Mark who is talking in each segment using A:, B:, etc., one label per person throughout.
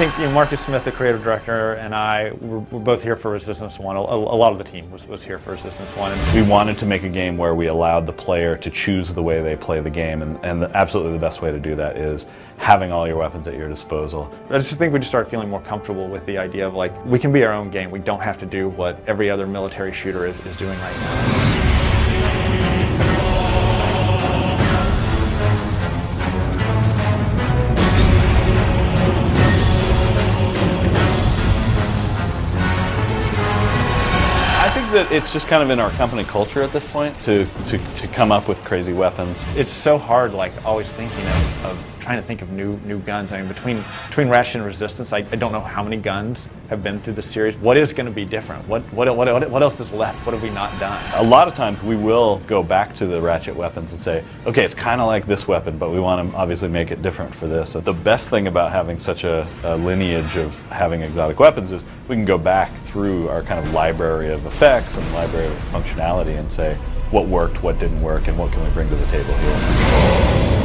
A: think Marcus Smith, the creative director, and I were both here for Resistance 1. A lot of the team was here for Resistance 1.
B: We wanted to make a game where we allowed the player to choose the way they play the game, and absolutely the best way to do that is having all your weapons at your disposal.
A: I just think we just started feeling more comfortable with the idea of, like, we can be our own game. We don't have to do what every other military shooter is doing right now.
B: That it's just kind of in our company culture at this point to come up with crazy weapons.
A: It's so hard, like, always thinking of trying to think of new guns. I mean, between Ratchet and Resistance, I don't know how many guns have been through the series. What is going to be different? What else is left? What have we not done?
B: A lot of times we will go back to the Ratchet weapons and say, okay, it's kind of like this weapon, but we want to obviously make it different for this. So the best thing about having such a lineage of having exotic weapons is we can go back through our kind of library of effects and library of functionality and say what worked, what didn't work, and what can we bring to the table here.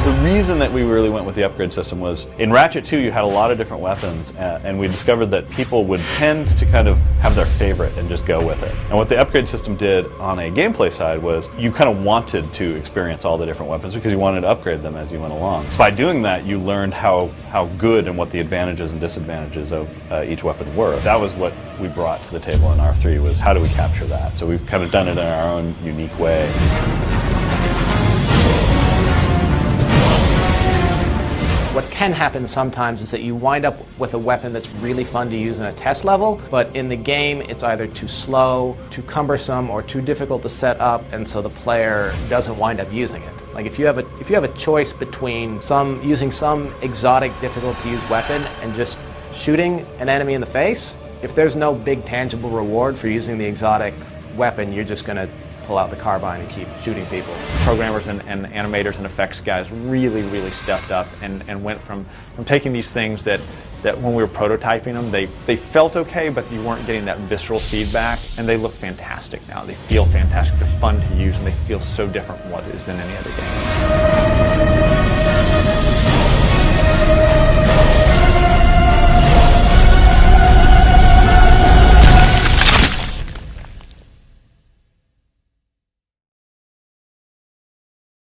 B: The reason that we really went with the upgrade system was in Ratchet 2 you had a lot of different weapons, and we discovered that people would tend to kind of have their favorite and just go with it. And what the upgrade system did on a gameplay side was you kind of wanted to experience all the different weapons because you wanted to upgrade them as you went along. So by doing that you learned how good and what the advantages and disadvantages of each weapon were. That was what we brought to the table in R3, was how do we capture that? So we've kind of done it in our own unique way.
C: What can happen sometimes is that you wind up with a weapon that's really fun to use in a test level, but in the game it's either too slow, too cumbersome, or too difficult to set up, and so the player doesn't wind up using it. Like if you have a choice between using some exotic, difficult to use weapon and just shooting an enemy in the face, if there's no big tangible reward for using the exotic weapon, you're just going to pull out the carbine and keep shooting people.
A: Programmers and animators and effects guys really stepped up and went from taking these things that when we were prototyping them, they felt okay, but you weren't getting that visceral feedback, and they look fantastic now. They feel fantastic, they're fun to use, and they feel so different from what is in any other game.